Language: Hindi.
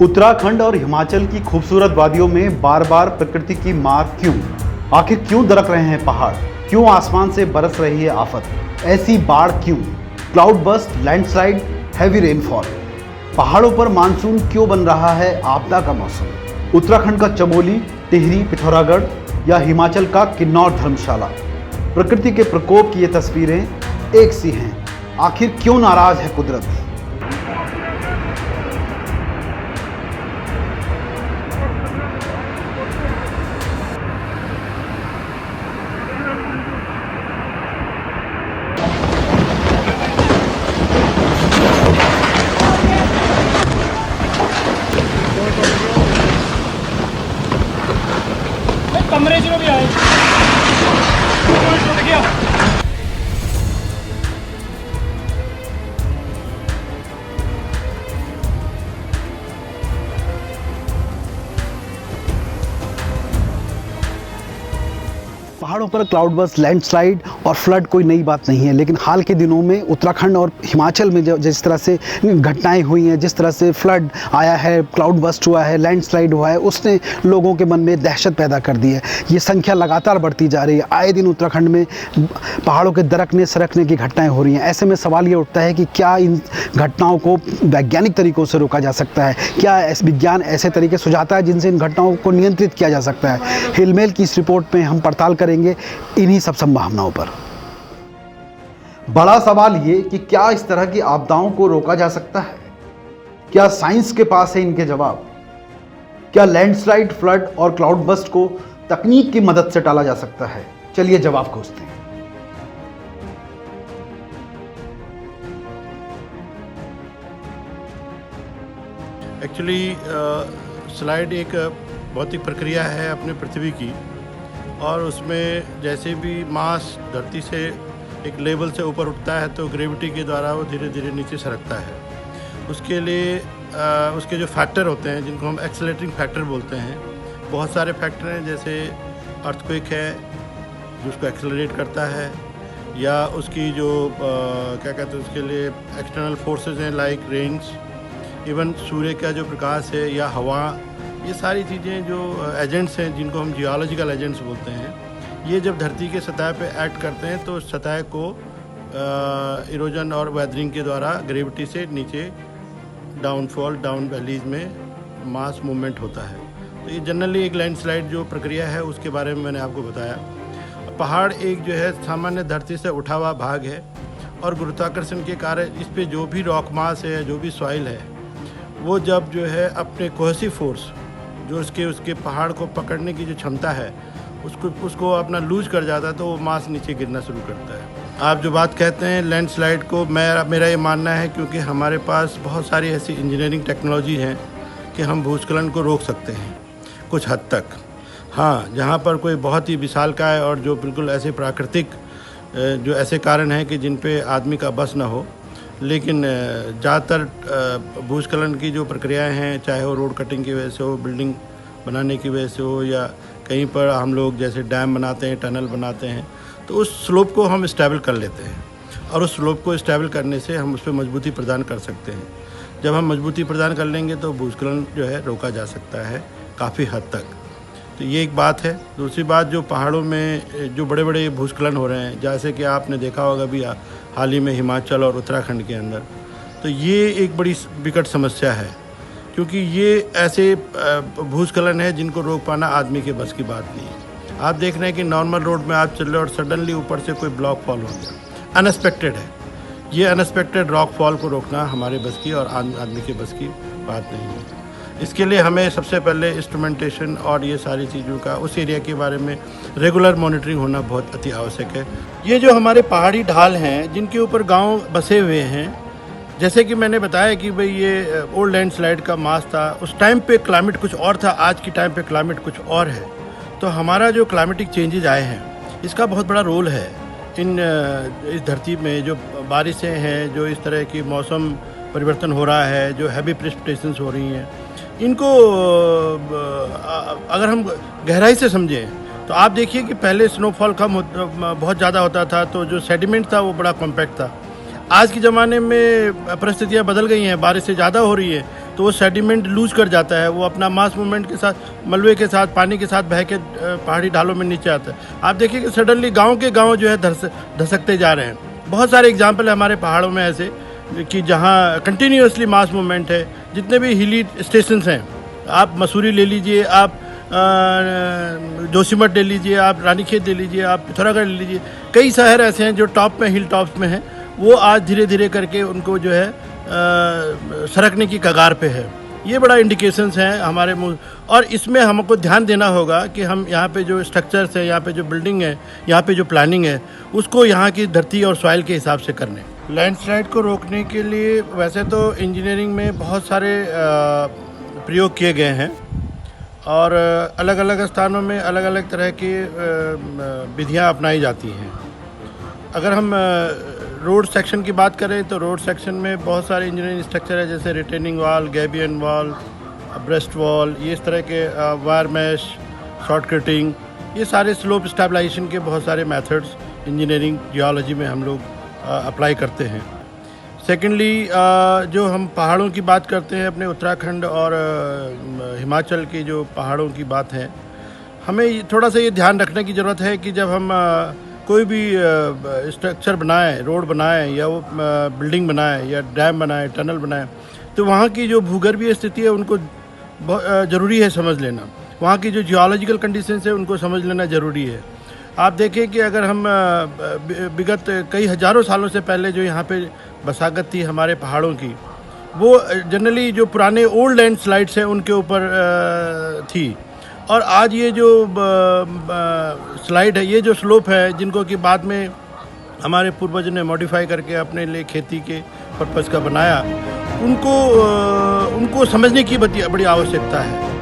उत्तराखंड और हिमाचल की खूबसूरत वादियों में बार बार प्रकृति की मार क्यों? आखिर क्यों दरक रहे हैं पहाड़? क्यों आसमान से बरस रही है आफत? ऐसी बाढ़ क्यों? Cloud burst, landslide, heavy rainfall. पहाड़ों पर मानसून क्यों बन रहा है आपदा का मौसम? उत्तराखंड का चमोली, टिहरी, पिथौरागढ़ या हिमाचल का किन्नौर, धर्मशाला। प्रकृति के प्रकोप की ये तस्वीरें एक सी हैं। आखिर क्यों नाराज है कुदरत? कमरे जो भी आए टूट गया। पहाड़ों पर क्लाउड बर्स्ट, लैंडस्लाइड और फ्लड कोई नई बात नहीं है, लेकिन हाल के दिनों में उत्तराखंड और हिमाचल में जिस तरह से घटनाएं हुई हैं, जिस तरह से फ्लड आया है, क्लाउड बर्स्ट हुआ है, लैंडस्लाइड हुआ है, उसने लोगों के मन में दहशत पैदा कर दी है। ये संख्या लगातार बढ़ती जा रही है। आए दिन उत्तराखंड में पहाड़ों के दरकने सरकने की घटनाएँ हो रही हैं। ऐसे में सवाल ये उठता है कि क्या इन घटनाओं को वैज्ञानिक तरीकों से रोका जा सकता है? क्या विज्ञान ऐसे तरीके सुझाता है जिनसे इन घटनाओं को नियंत्रित किया जा सकता है? हिलमेल की इस रिपोर्ट में हम पड़ताल करेंगे इन्हीं सब संभावनाओं पर। बड़ा सवाल ये कि क्या इस तरह की आपदाओं को रोका जा सकता है? क्या साइंस के पास है इनके जवाब? क्या लैंडस्लाइड, फ्लड और क्लाउड बर्स्ट को तकनीक की मदद से टाला जा सकता है? चलिए जवाब खोजते हैं। एक्चुअली स्लाइड एक भौतिक प्रक्रिया है अपने पृथ्वी की, और उसमें जैसे भी मास धरती से एक लेवल से ऊपर उठता है तो ग्रेविटी के द्वारा वो धीरे धीरे नीचे सरकता है। उसके लिए उसके जो फैक्टर होते हैं जिनको हम एक्सेलरेटिंग फैक्टर बोलते हैं, बहुत सारे फैक्टर हैं। जैसे अर्थक्वेक है जो उसको एक्सेलरेट करता है, या उसकी जो क्या कहते हैं उसके लिए एक्सटर्नल फोर्सेस हैं लाइक रेन्स, इवन सूर्य का जो प्रकाश है या हवा, ये सारी चीज़ें जो एजेंट्स हैं जिनको हम जियोलॉजिकल एजेंट्स बोलते हैं, ये जब धरती के सतह पे एक्ट करते हैं तो सतह को इरोजन और वेदरिंग के द्वारा ग्रेविटी से नीचे डाउनफॉल, डाउन वैलीज में मास मूवमेंट होता है। तो ये जनरली एक लैंडस्लाइड जो प्रक्रिया है उसके बारे में मैंने आपको बताया। पहाड़ एक जो है सामान्य धरती से उठा हुआ भाग है, और गुरुत्वाकर्षण के कारण इस पे जो भी रॉक मास है, जो भी सॉइल है, वो जब जो है अपने कोहेसिव फोर्स जो उसके पहाड़ को पकड़ने की जो क्षमता है उसको अपना लूज कर जाता है, तो वो मास नीचे गिरना शुरू करता है। आप जो बात कहते हैं लैंडस्लाइड को, मेरा ये मानना है क्योंकि हमारे पास बहुत सारी ऐसी इंजीनियरिंग टेक्नोलॉजी है कि हम भूस्खलन को रोक सकते हैं कुछ हद तक। हाँ, जहाँ पर कोई बहुत ही विशालकाय और जो बिल्कुल ऐसे प्राकृतिक जो ऐसे कारण हैं कि जिन पे आदमी का बस ना हो, लेकिन ज़्यादातर भूस्खलन की जो प्रक्रियाएं हैं, चाहे वो रोड कटिंग की वजह से हो, बिल्डिंग बनाने की वजह से हो, या कहीं पर हम लोग जैसे डैम बनाते हैं, टनल बनाते हैं, तो उस स्लोप को हम स्टेबल कर लेते हैं, और उस स्लोप को स्टेबल करने से हम उस पर मजबूती प्रदान कर सकते हैं। जब हम मजबूती प्रदान कर लेंगे तो भूस्खलन जो है रोका जा सकता है काफ़ी हद तक। तो ये एक बात है। दूसरी बात, जो पहाड़ों में जो बड़े बड़े भूस्खलन हो रहे हैं, जैसे कि आपने देखा होगा अभी हाल ही में हिमाचल और उत्तराखंड के अंदर, तो ये एक बड़ी विकट समस्या है, क्योंकि ये ऐसे भूस्खलन है जिनको रोक पाना आदमी के बस की बात नहीं है। आप देख रहे हैं कि नॉर्मल रोड में आप चल रहे हो और सडनली ऊपर से कोई ब्लॉक फॉल हो गया, अनएक्सपेक्टेड है। ये अनएक्सपेक्टेड रॉक फॉल को रोकना हमारे बस की और आदमी के बस की बात नहीं है। इसके लिए हमें सबसे पहले इंस्ट्रूमेंटेशन और ये सारी चीज़ों का उस एरिया के बारे में रेगुलर मॉनिटरिंग होना बहुत अति आवश्यक है। ये जो हमारे पहाड़ी ढाल हैं जिनके ऊपर गांव बसे हुए हैं, जैसे कि मैंने बताया कि भाई ये ओल्ड लैंडस्लाइड का मास था, उस टाइम पे क्लाइमेट कुछ और था, आज की टाइम पे क्लाइमेट कुछ और है। तो हमारा जो क्लाइमेटिक चेंजेज आए हैं, इसका बहुत बड़ा रोल है इस धरती में। जो बारिशें हैं, जो इस तरह की मौसम परिवर्तन हो रहा है, जो हैवी प्रेसिपिटेशंस हो रही हैं, इनको अगर हम गहराई से समझें तो आप देखिए कि पहले स्नोफॉल बहुत ज़्यादा होता था, तो जो सेडिमेंट था वो बड़ा कॉम्पैक्ट था। आज के ज़माने में परिस्थितियाँ बदल गई हैं, बारिशें ज़्यादा हो रही है, तो वो सेडिमेंट लूज कर जाता है, वो अपना मास मूवमेंट के साथ, मलबे के साथ, पानी के साथ बह के पहाड़ी ढालों में नीचे आता है। आप देखिए कि सडनली गांव के गांव जो है धसकते जा रहे हैं। बहुत सारे एग्जाम्पल है हमारे पहाड़ों में ऐसे कि जहाँ कंटिन्यूसली मास मूवमेंट है। जितने भी हिली स्टेशंस हैं, आप मसूरी ले लीजिए, आप जोशीमठ ले लीजिए, आप रानीखेत ले लीजिए, आप पिथौरागढ़ ले लीजिए, कई शहर ऐसे हैं जो टॉप में, हिल टॉप्स में हैं, वो आज धीरे धीरे करके उनको जो है सरकने की कगार पे है। ये बड़ा इंडिकेशंस हैं हमारे मुँह। और इसमें हमको ध्यान देना होगा कि हम यहाँ पे जो स्ट्रक्चर्स है, यहाँ पे जो बिल्डिंग है, यहाँ पे जो प्लानिंग है, उसको यहाँ की धरती और सॉइल के हिसाब से करने। लैंडस्लाइड को रोकने के लिए वैसे तो इंजीनियरिंग में बहुत सारे प्रयोग किए गए हैं और अलग अलग स्थानों में अलग अलग तरह की विधियाँ अपनाई जाती हैं। अगर हम रोड सेक्शन की बात करें तो रोड सेक्शन में बहुत सारे इंजीनियरिंग स्ट्रक्चर है, जैसे retaining wall, gabion wall, breast wall, ये इस तरह के वायर मैश, शॉर्टकटिंग, ये सारे स्लोप स्टेबलाइजेशन के बहुत सारे मेथड्स इंजीनियरिंग जियोलॉजी में हम लोग अप्लाई करते हैं। सेकेंडली, जो हम पहाड़ों की बात करते हैं, अपने उत्तराखंड और हिमाचल के जो पहाड़ों की बात है, हमें थोड़ा सा ये ध्यान रखने की ज़रूरत है कि जब हम कोई भी स्ट्रक्चर बनाएं, रोड बनाएं या वो बिल्डिंग बनाएं या डैम बनाएं, टनल बनाएं, तो वहाँ की जो भूगर्भीय स्थिति है उनको ज़रूरी है समझ लेना। वहाँ की जो जियोलॉजिकल कंडीशंस है उनको समझ लेना ज़रूरी है। आप देखें कि अगर हम विगत कई हज़ारों सालों से पहले जो यहाँ पे बसागत थी हमारे पहाड़ों की, वो जनरली जो पुराने ओल्ड लैंड स्लाइड्स हैं उनके ऊपर थी। और आज ये जो स्लाइड है, ये जो स्लोप है, जिनको कि बाद में हमारे पूर्वजों ने मॉडिफाई करके अपने लिए खेती के पर्पज़ का बनाया, उनको समझने की बड़ी आवश्यकता है।